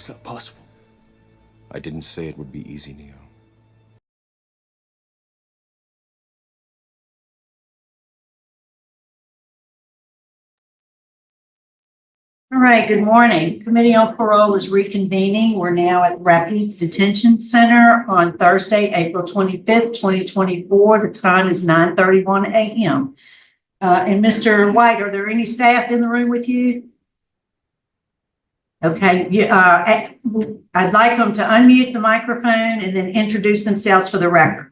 It's not possible. I didn't say it would be easy, Neo. All right, good morning. Committee on Parole is reconvening. We're now at Rapides Detention Center on Thursday, April 25th, 2024. The time is 9:31 a.m. And Mr. White, are there any staff in the room with you? Okay, I'd like them to unmute the microphone and then introduce themselves for the record.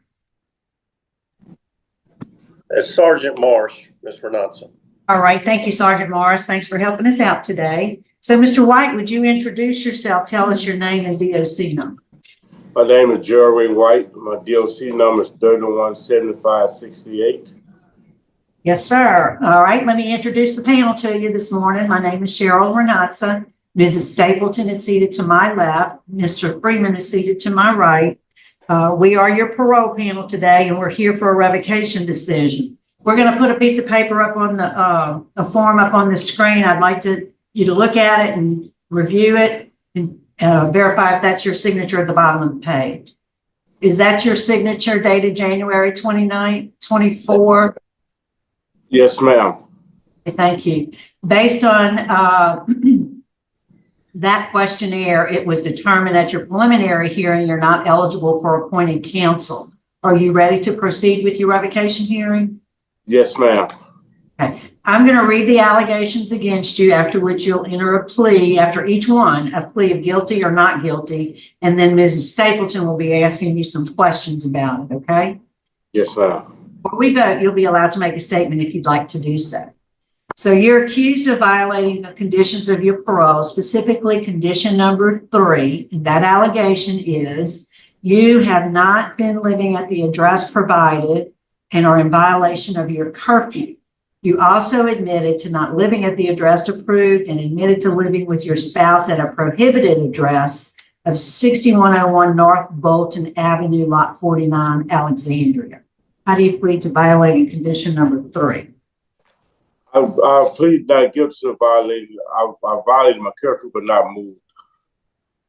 It's Sergeant Marsh, Ms. Renatson. All right, thank you, Sergeant Morris. Thanks for helping us out today. So, Mr. White, would you introduce yourself? Tell us your name and DOC number. My name is Jerry White. My DOC number is 317568. Yes, sir. All right, let me introduce the panel to you this morning. My name is Cheryl Renatson. Mrs. Stapleton is seated to my left. Mr. Freeman is seated to my right. We are your parole panel today, and we're here for a revocation decision. We're going to put a piece of paper up on a form up on the screen. I'd like you to look at it and review it and verify if that's your signature at the bottom of the page. Is that your signature dated January 29th, 24? Yes, ma'am. Thank you. Based on that questionnaire, it was determined at your preliminary hearing you're not eligible for appointed counsel. Are you ready to proceed with your revocation hearing? Yes, ma'am. Okay. I'm going to read the allegations against you, after which you'll enter a plea after each one, a plea of guilty or not guilty. And then Mrs. Stapleton will be asking you some questions about it, okay? Yes, ma'am. Before we vote, you'll be allowed to make a statement if you'd like to do so. So you're accused of violating the conditions of your parole, specifically condition number 3. And that allegation is you have not been living at the address provided and are in violation of your curfew. You also admitted to not living at the address approved and admitted to living with your spouse at a prohibited address of 6101 North Bolton Avenue, Lot 49, Alexandria. How do you plead to violating condition number 3? I plead not guilty to violating. I violated my curfew, but not moved.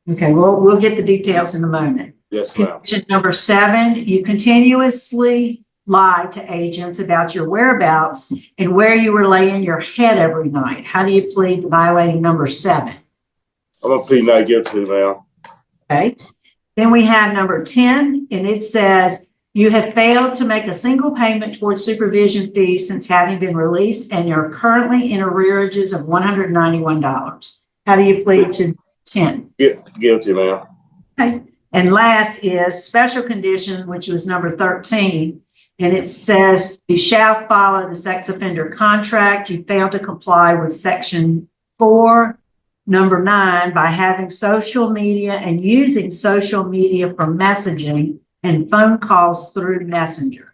Okay, well, we'll get the details in a moment. Yes, ma'am. Condition number 7, you continuously lied to agents about your whereabouts and where you were laying your head every night. How do you plead to violating number 7? I'm going to plead not guilty, ma'am. Okay. Then we have number 10, and it says you have failed to make a single payment towards supervision fees since having been released, and you're currently in arrearages of $191. How do you plead to 10? Guilty, ma'am. Okay. And last is special condition, which was number 13. And it says you shall follow the sex offender contract. You failed to comply with section 4, number 9, by having social media and using social media for messaging and phone calls through Messenger.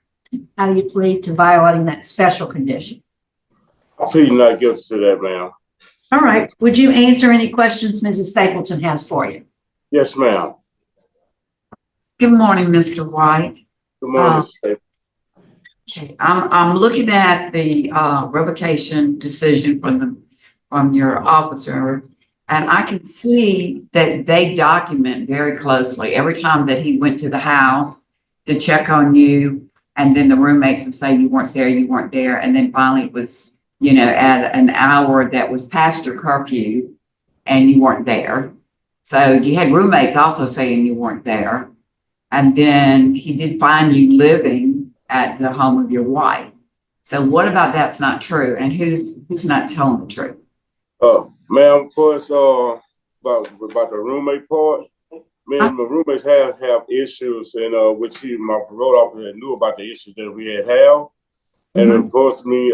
How do you plead to violating that special condition? I plead not guilty to that, ma'am. All right. Would you answer any questions Mrs. Stapleton has for you? Yes, ma'am. Good morning, Mr. White. Good morning, Mrs. Stapleton. Okay, I'm looking at the revocation decision from your officer, and I can see that they document very closely every time that he went to the house to check on you, and then the roommates would say you weren't there, and then finally it was, at an hour that was past your curfew, and you weren't there. So you had roommates also saying you weren't there, and then he did find you living at the home of your wife. So what about that's not true? And who's not telling the truth? Ma'am, first, about the roommate part, me and my roommates have issues, and which my parole officer knew about the issues that we had. And of course, me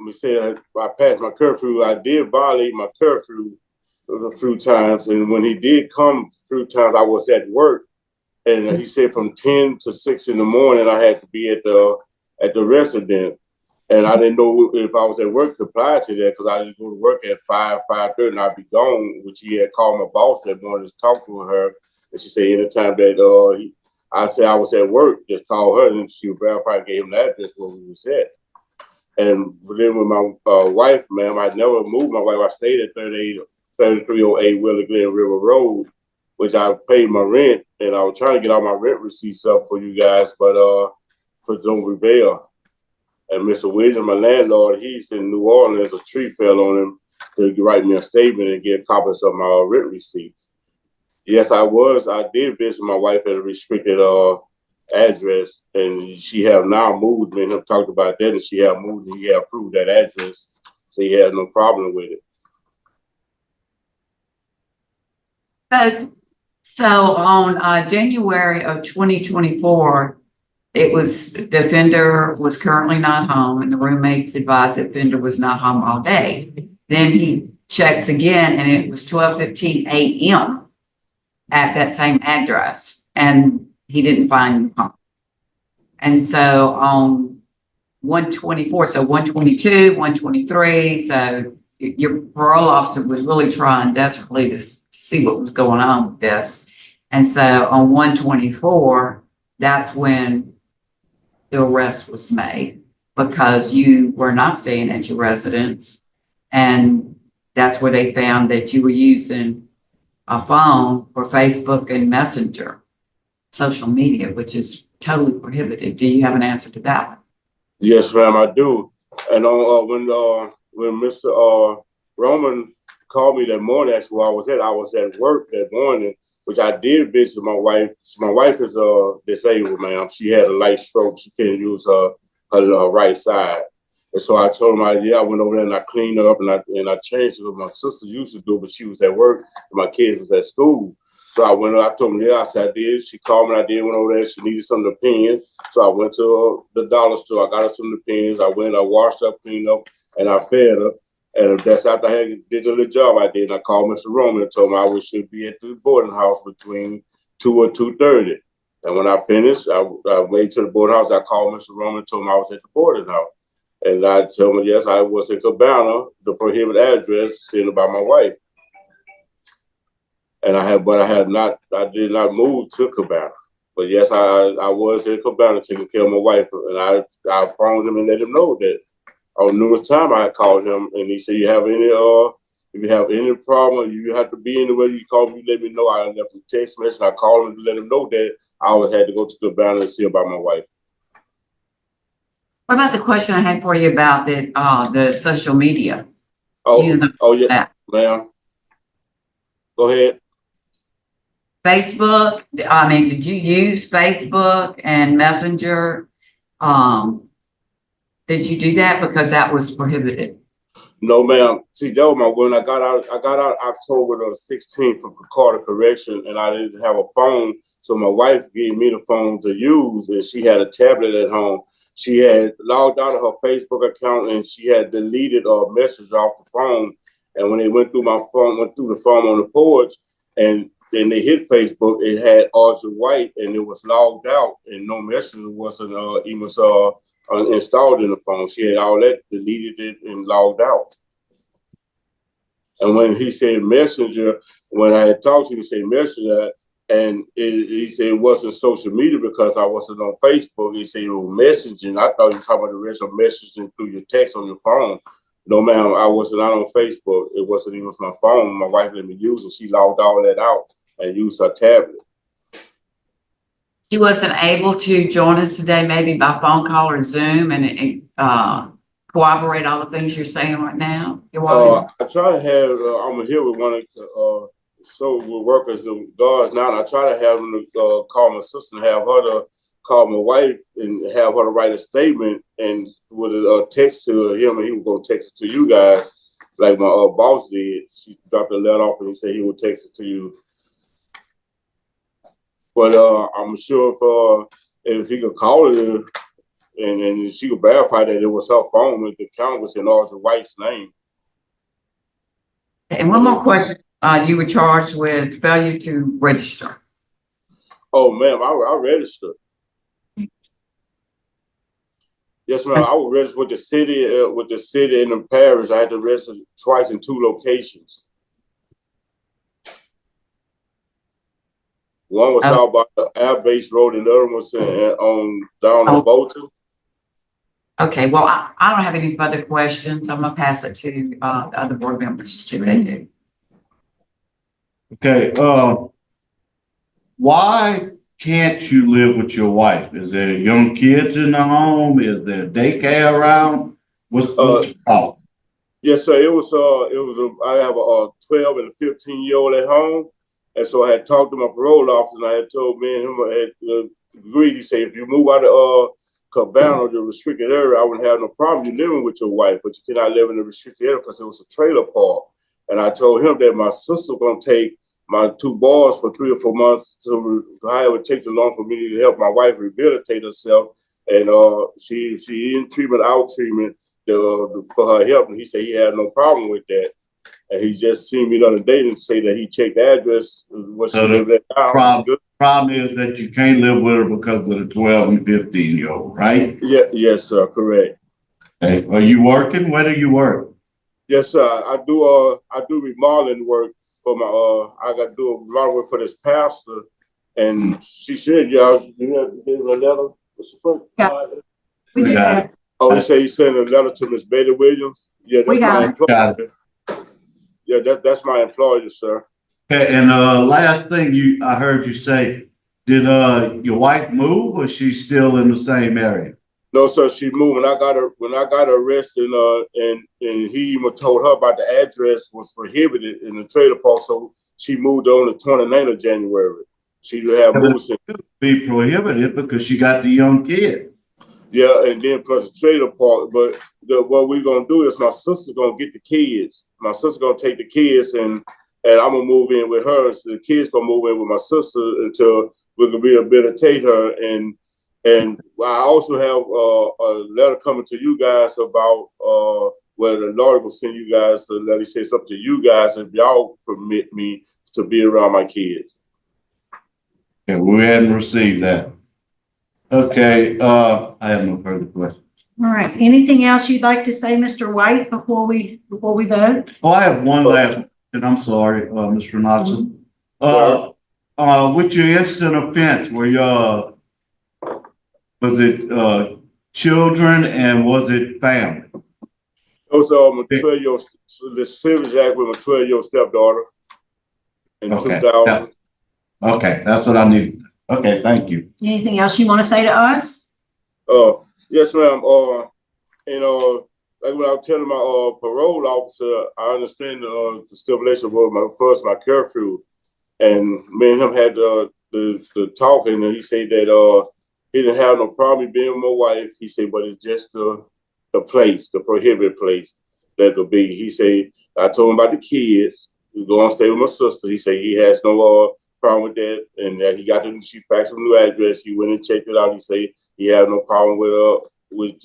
saying I passed my curfew, I did violate my curfew a few times, and when he did come a few times, I was at work. And he said from 10 to 6 in the morning, I had to be at the residence. And I didn't know if I was at work to apply to that, because I didn't go to work at 5:30, and I'd be gone, which he had called my boss that morning to talk to her. And she said anytime that I said I was at work, just call her, and she would verify and gave him the address where we was at. And then with my wife, ma'am, I never moved my wife. I stayed at 38 3308 Willow Glen River Road, which I paid my rent, and I was trying to get all my rent receipts up for you guys, but for don't prevail. And Mr. Williams, my landlord, he's in New Orleans. A tree fell on him to write me a statement and get copies of my rent receipts. Yes, I did visit my wife at a restricted address, and she have now moved. Me and him talked about that, and she have moved, and he have approved that address, so he had no problem with it. So on January of 2024, it was the offender was currently not home, and the roommates advised the offender was not home all day. Then he checks again, and it was 12:15 a.m. at that same address, and he didn't find him home. And so on 124, so 122, 123, so your parole officer was really trying desperately to see what was going on with this. And so on 124, that's when the arrest was made, because you were not staying at your residence. And that's where they found that you were using a phone for Facebook and Messenger, social media, which is totally prohibited. Do you have an answer to that? Yes, ma'am, I do. And when Mr. Roman called me that morning, that's where I was at work that morning, which I did visit my wife. My wife is disabled, ma'am. She had a light stroke. She can't use her right side. And so I told her, I went over there and I cleaned her up and I changed her. My sister used to do, but she was at work and my kids was at school. So I told her, I said I did. She called me, I went over there. She needed some of the pens. So I went to the dollar store. I got her some of the pens. I washed up, cleaned up, and I fed her. And that's after I did the little job I did. And I called Mr. Roman and told him I should be at the boarding house between 2 or 2:30. And when I finished, I went to the boarding house. I called Mr. Roman and told him I was at the boarding house. And I told him, yes, I was in Cabana, the prohibited address sent by my wife. And I did not move to Cabana. But yes, I was in Cabana taking care of my wife. And I phoned him and let him know that on numerous time I called him and he said, if you have any problem, you have to be anywhere, you call me, let me know. I left a text message. I called him to let him know that I always had to go to Cabana and see about my wife. What about the question I had for you about the social media? Yeah, ma'am. Go ahead. Facebook, I mean, did you use Facebook and Messenger? Did you do that? Because that was prohibited. No, ma'am. See, that was when I got out October the 16th from Carter Correction, and I didn't have a phone. So my wife gave me the phone to use, and she had a tablet at home. She had logged out of her Facebook account, and she had deleted a message off the phone. And when they went through the phone on the porch, and then they hit Facebook, it had Audrey White, and it was logged out, and no message wasn't even installed in the phone. She had all that, deleted it, and logged out. And when he said Messenger, when I had talked to him, he said Messenger, and he said it wasn't social media because I wasn't on Facebook. He said it was messaging. I thought you were talking about the rest of messaging through your text on your phone. No, ma'am, I was not on Facebook. It wasn't even my phone. My wife let me use it. She logged all that out and used her tablet. She wasn't able to join us today, maybe by phone call or Zoom, and corroborate all the things you're saying right now? I try to have, I'm here with one of the social workers, the guards now. I try to have them to call my sister and have her to call my wife and have her to write a statement and with a text to him, and he was going to text it to you guys like my boss did. She dropped a letter off and he said he would text it to you. But I'm sure if he could call her and she could verify that it was her phone, with the account was in Audrey White's name. And one more question. You were charged with failure to register. Oh, ma'am, I registered. Yes, ma'am. I was registered with the city and the parish. I had to register twice in 2 locations. One was out by the Air Base Road, and the other one was down in Bolton. Okay, well, I don't have any further questions. I'm gonna pass it to the other board members to do what they do. Okay, why can't you live with your wife? Is there young kids in the home? Is there daycare around? What's the problem? Yes, sir. I have a 12 and a 15-year-old at home. And so I had talked to my parole officer and I had told me and him, I had agreed. He said, if you move out of Cabana, the restricted area, I wouldn't have no problem you living with your wife, but you cannot live in the restricted area because it was a trailer park. And I told him that my sister going to take my 2 boys for 3 or 4 months to however it takes long for me to help my wife rehabilitate herself. And she in treatment, out treatment for her help. And he said he had no problem with that. And he just seen me the other day and say that he checked the address, what she lived at now. Problem is that you can't live with her because of the 12 and 15-year-old, right? Yeah, yes, sir, correct. Okay. Are you working? Where do you work? Yes, sir. I do remodeling work for my I got to do a lot of work for this pastor. And she said, yeah, you have to give her a letter. What's the front? Yeah. We did got that. Oh, he said he sent a letter to Miss Betty Williams. Yeah, that's my employer. Yeah, that's my employer, sir. Okay, and last thing I heard you say, did your wife move or she's still in the same area? No, sir, she moved. When I got her arrested, and he even told her about the address was prohibited in the trailer park, so she moved on the 29th of January. She would have moved. Be prohibited because she got the young kid. Yeah, and then plus the trailer park. But what we're gonna do is my sister's gonna get the kids. My sister's gonna take the kids and I'm gonna move in with her. So the kids gonna move in with my sister until we can rehabilitate her. And I also have a letter coming to you guys about where the lawyer will send you guys a letter. He says up to you guys if y'all permit me to be around my kids. Yeah, we hadn't received that. Okay, I have no further questions. All right. Anything else you'd like to say, Mr. White, before we vote? Oh, I have one last question. I'm sorry, Mr. Knotson. With your instant offense, was it children and was it family? It was the Civics Act with my 12-year-old stepdaughter in 2000. Okay, that's what I need. Okay, thank you. Anything else you want to say to us? Yes, ma'am. Like when I was telling my parole officer, I understand the stipulation was my curfew, and me and him had the talk, and he said that he didn't have no problem being with my wife. He said, but it's just the place, the prohibited place that could be. He said, I told him about the kids. We go and stay with my sister. He said he has no problem with that, and that he got she faxed him a new address. He went and checked it out. He said he had no problem with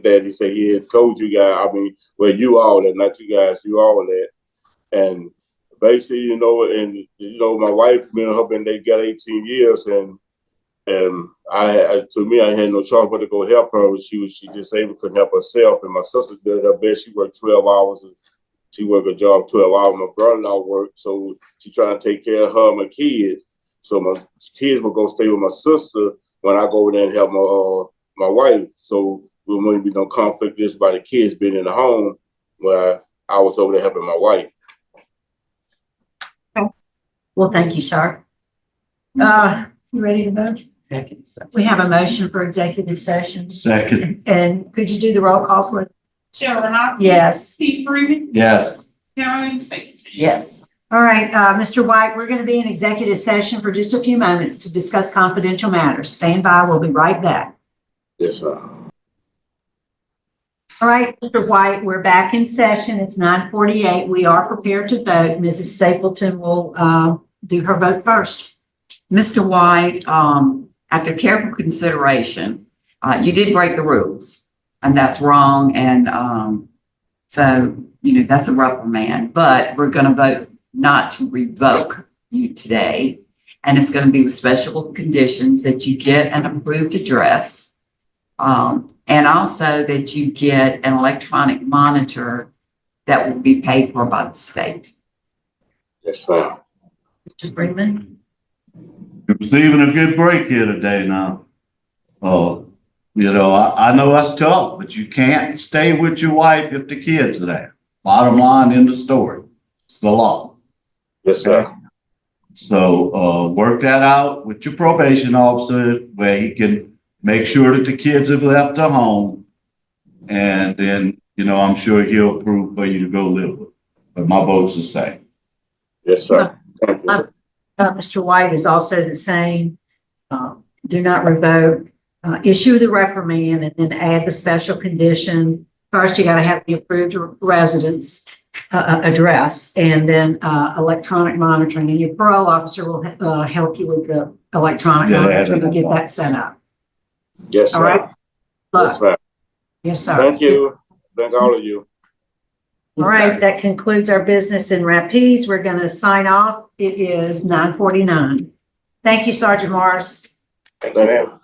that. He said he had told you guys. I mean, well, you all that, not you guys, you all that, and basically, my wife, me and her been together 18 years, and I had no choice but to go help her. She disabled, couldn't help herself, and my sister did her best. She worked 12 hours. She worked a job 12 hours. My brother-in-law worked, so she trying to take care of her and my kids. So my kids will go stay with my sister when I go over there and help my wife. So there wouldn't be no conflict just by the kids being in the home where I was over there helping my wife. Okay. Well, thank you, sir. You ready to vote? We have a motion for executive session. Second. And could you do the roll call, please? Cheryl Knox. Yes. Steve Freeman. Yes. Carolyn Spence. Yes. All right, Mr. White, we're going to be in executive session for just a few moments to discuss confidential matters. Stand by. We'll be right back. Yes, sir. All right, Mr. White, we're back in session. It's 9:48. We are prepared to vote. Mrs. Stapleton will do her vote first. Mr. White, after careful consideration, you did break the rules, and that's wrong. And so, that's a reprimand, but we're going to vote not to revoke you today. And it's going to be with special conditions that you get an approved address, and also that you get an electronic monitor that will be paid for by the state. Yes, ma'am. Mr. Freeman? You're receiving a good break here today now. I know that's tough, but you can't stay with your wife if the kids are there. Bottom line in the story. It's the law. Yes, sir. So, work that out with your probation officer where he can make sure that the kids have left the home. And then, I'm sure he'll approve for you to go live with. But my vote's the same. Yes, sir. Thank you. Mr. White is also the same. Do not revoke, issue the reprimand and then add the special condition. First, you got to have the approved residence address and then electronic monitoring. And your parole officer will help you with the electronic monitoring to get that set up. Yes, All ma'am. right? Look, Yes, ma'am. yes, sir. Thank you. Thank all of you. All right, that concludes our business in Rapides. We're going to sign off. It is 9:49. Thank you, Sergeant Morris. Thank you.